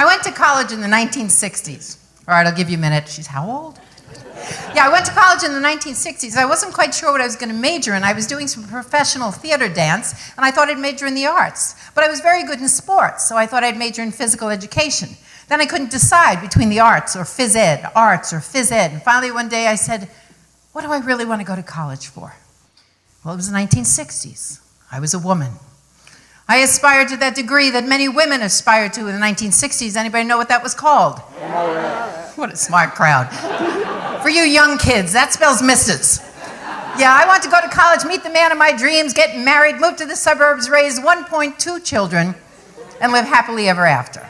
I went to college in the 1960s. All right, I'll give you a minute. She's how old? Yeah, I went to college in the 1960s. I wasn't quite sure what I was going to major in. I was doing some professional theater dance, and I thought I'd major in the arts. But I was very good in sports, so I thought I'd major in physical education. Then I couldn't decide between the arts or phys ed. And finally one day I said, what do I really want to go to college for? Well, it was the 1960s. I was a woman. I aspired to that degree that many women aspired to in the 1960s. Anybody know what that was called? What a smart crowd. For you young kids, that spells Mrs. Yeah, I want to go to college, meet the man of my dreams, get married, move to the suburbs, raise 1.2 children, and live happily ever after.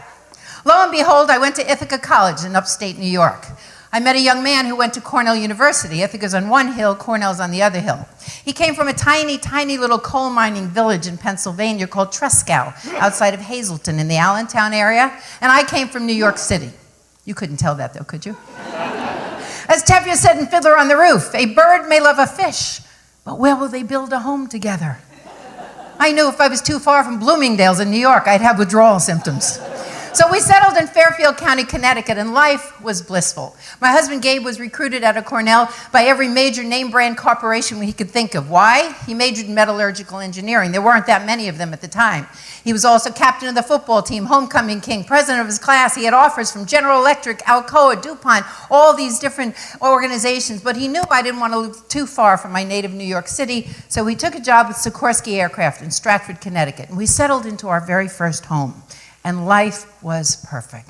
Lo and behold, I went to Ithaca College in upstate New York. I met a young man who went to Cornell University. Ithaca's on one hill, Cornell's on the other hill. He came from a tiny, tiny little coal mining village in Pennsylvania called Tresckow, outside of Hazleton in the Allentown area, and I came from New York City. You couldn't tell that though, could you? As Tevye said in Fiddler on the Roof, a bird may love a fish, but where will they build a home together? I knew if I was too far from Bloomingdale's in New York, I'd have withdrawal symptoms. So we settled in Fairfield County, Connecticut, and life was blissful. My husband, Gabe, was recruited out of Cornell by every major name-brand corporation he could think of. Why? He majored in metallurgical engineering. There weren't that many of them at the time. He was also captain of the football team, homecoming king, president of his class. He had offers from General Electric, Alcoa, DuPont, all these different organizations. But he knew I didn't want to live too far from my native New York City, so he took a job with Sikorsky Aircraft in Stratford, Connecticut. And we settled into our very first home. And life was perfect.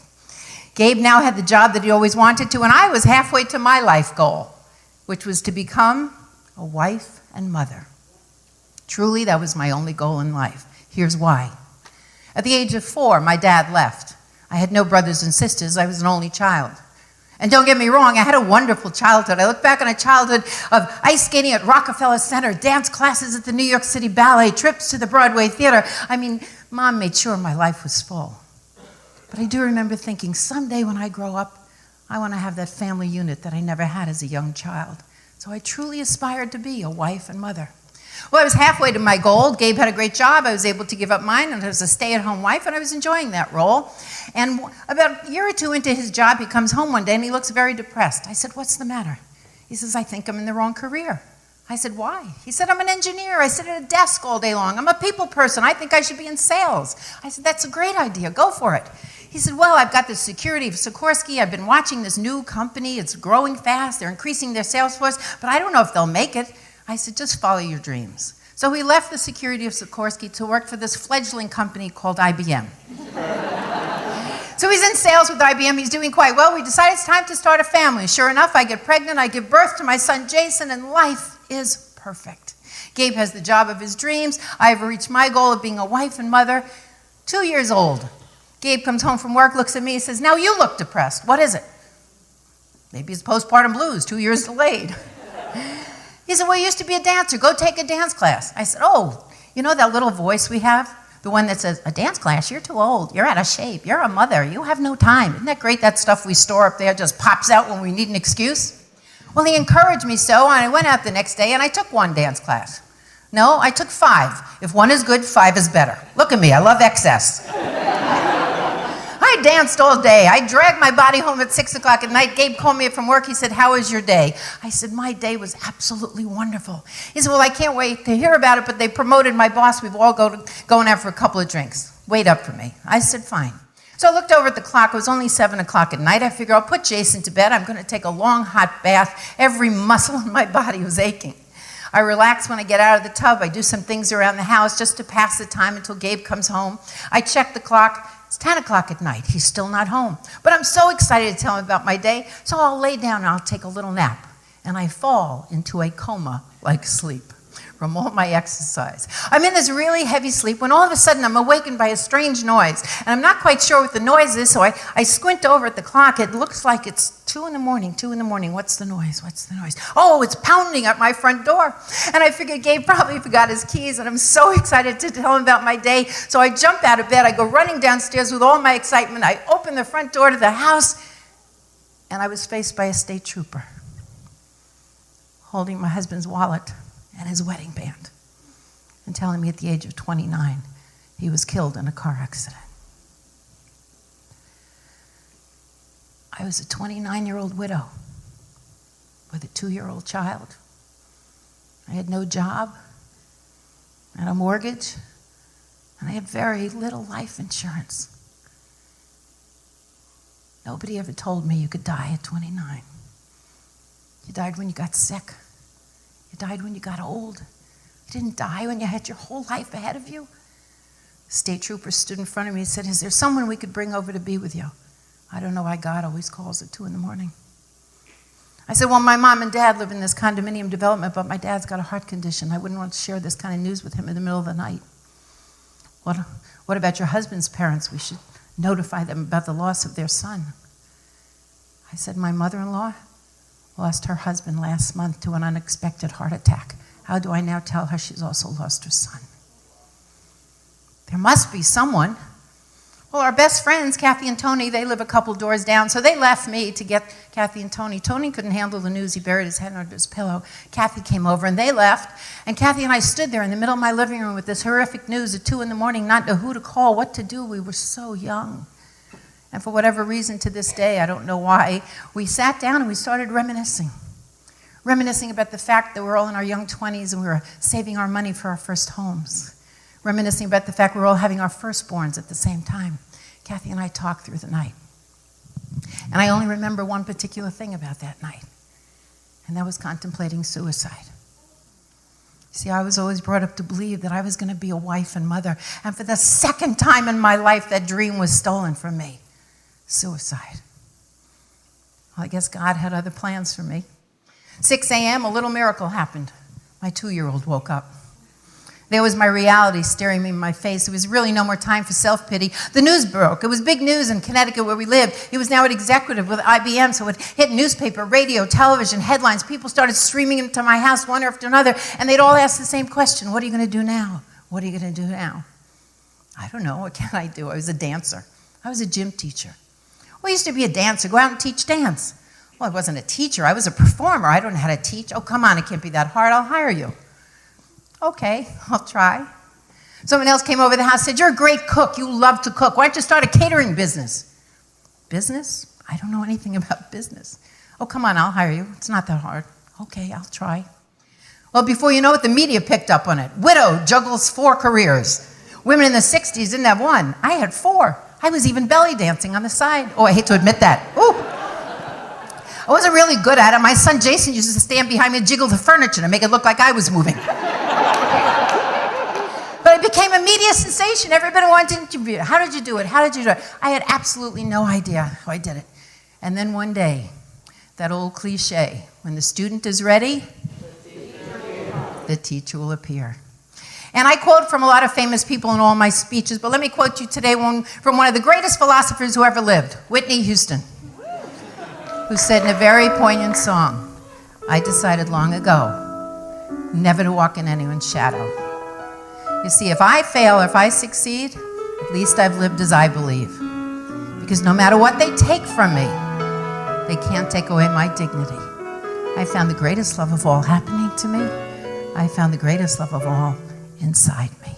Gabe now had the job that he always wanted to, and I was halfway to my life goal, which was to become a wife and mother. Truly, that was my only goal in life. Here's why. At the age of 4, my dad left. I had no brothers and sisters. I was an only child. And don't get me wrong, I had a wonderful childhood. I look back on a childhood of ice skating at Rockefeller Center, dance classes at the New York City Ballet, trips to the Broadway Theater. I mean, Mom made sure my life was full. But I do remember thinking, someday when I grow up, I want to have that family unit that I never had as a young child. So I truly aspired to be a wife and mother. Well, I was halfway to my goal. Gabe had a great job. I was able to give up mine, and I was a stay-at-home wife, and I was enjoying that role. And about a year or two into his job, he comes home one day, and he looks very depressed. I said, what's the matter? He says, I think I'm in the wrong career. I said, why? He said, I'm an engineer. I sit at a desk all day long. I'm a people person. I think I should be in sales. I said, that's a great idea. Go for it. He said, well, I've got the security of Sikorsky. I've been watching this new company. It's growing fast. They're increasing their sales force, but I don't know if they'll make it. I said, just follow your dreams. So he left the security of Sikorsky to work for this fledgling company called IBM. So he's in sales with IBM. He's doing quite well. We decided it's time to start a family. Sure enough, I get pregnant. I give birth to my son, Jason, and life is perfect. Gabe has the job of his dreams. I've reached my goal of being a wife and mother. 2 years old. Gabe comes home from work, looks at me, and says, now you look depressed. What is it? Maybe it's postpartum blues, 2 years delayed. He said, well, you used to be a dancer. Go take a dance class. I said, oh, you know that little voice we have? The one that says, a dance class? You're too old. You're out of shape. You're a mother. You have no time. Isn't that great? That stuff we store up there just pops out when we need an excuse. Well, he encouraged me so, and I went out the next day, and I took one dance class. No, I took 5. If one is good, 5 is better. Look at me. I love excess. I danced all day. I dragged my body home at 6 o'clock at night. Gabe called me up from work. He said, how was your day? I said, my day was absolutely wonderful. He said, well, I can't wait to hear about it, but they promoted my boss. We've all going out for a couple of drinks. Wait up for me. I said, fine. So I looked over at the clock. It was only 7 o'clock at night. I figured I'll put Jason to bed. I'm going to take a long, hot bath. Every muscle in my body was aching. I relax when I get out of the tub. I do some things around the house just to pass the time until Gabe comes home. I check the clock. It's 10 o'clock at night. He's still not home. But I'm so excited to tell him about my day, so I'll lay down and I'll take a little nap. And I fall into a coma-like sleep from all my exercise. I'm in this really heavy sleep when all of a sudden I'm awakened by a strange noise. And I'm not quite sure what the noise is, so I squint over at the clock. It looks like it's 2 in the morning, 2 in the morning. What's the noise? What's the noise? Oh, it's pounding at my front door. And I figured Gabe probably forgot his keys, and I'm so excited to tell him about my day. So I jump out of bed. I go running downstairs with all my excitement. I open the front door to the house, and I was faced by a state trooper holding my husband's wallet and his wedding band and telling me at the age of 29 he was killed in a car accident. I was a 29-year-old widow with a 2-year-old child. I had no job, I had a mortgage, and I had very little life insurance. Nobody ever told me you could die at 29. You died when you got sick. You died when you got old. You didn't die when you had your whole life ahead of you. The state trooper stood in front of me and said, "Is there someone we could bring over to be with you?" I don't know why God always calls at 2 in the morning. I said, "Well, my mom and dad live in this condominium development, but my dad's got a heart condition. I wouldn't want to share this kind of news with him in the middle of the night." What about your husband's parents? We should notify them about the loss of their son." I said, "My mother-in-law lost her husband last month to an unexpected heart attack. How do I now tell her she's also lost her son?" There must be someone. Well, our best friends, Kathy and Tony, they live a couple doors down, so they left me to get Kathy and Tony. Tony couldn't handle the news. He buried his head under his pillow. Kathy came over, and they left, and Kathy and I stood there in the middle of my living room with this horrific news at 2 in the morning, not know who to call, what to do. We were so young. And for whatever reason, to this day, I don't know why, we sat down and we started reminiscing about the fact that we're all in our young 20s and we were saving our money for our first homes. Reminiscing about the fact we were all having our firstborns at the same time. Kathy and I talked through the night. And I only remember one particular thing about that night, and that was contemplating suicide. See, I was always brought up to believe that I was going to be a wife and mother, and for the second time in my life, that dream was stolen from me. Suicide. Well, I guess God had other plans for me. 6 a.m., a little miracle happened. My 2-year-old woke up. There was my reality staring me in my face. There was really no more time for self-pity. The news broke. It was big news in Connecticut where we lived. It was now an executive with IBM, so it hit newspaper, radio, television, headlines. People started streaming into my house one after another, and they'd all ask the same question: "What are you going to do now? What are you going to do now?" I don't know. What can I do? I was a dancer. I was a gym teacher. Well, I used to be a dancer, go out and teach dance. Well, I wasn't a teacher. I was a performer. I don't know how to teach. Oh, come on, it can't be that hard. I'll hire you. Okay, I'll try. Someone else came over the house and said, "You're a great cook. You love to cook. Why don't you start a catering business?" Business? I don't know anything about business. Oh, come on, I'll hire you. It's not that hard. Okay, I'll try. Well, before you know it, the media picked up on it. Widow juggles 4 careers. Women in the 60s didn't have one. I had 4. I was even belly dancing on the side. Oh, I hate to admit that. Ooh. I wasn't really good at it. My son Jason used to stand behind me and jiggle the furniture to make it look like I was moving. But I became a media sensation. Everybody wanted to interview. How did you do it? How did you do it? I had absolutely no idea how I did it. And then one day, that old cliche, when the student is ready, the teacher will appear. And I quote from a lot of famous people in all my speeches, but let me quote you today from one of the greatest philosophers who ever lived, Whitney Houston, who said in a very poignant song, "I decided long ago never to walk in anyone's shadow." You see, if I fail or if I succeed, at least I've lived as I believe. Because no matter what they take from me, they can't take away my dignity. I found the greatest love of all happening to me. I found the greatest love of all inside me.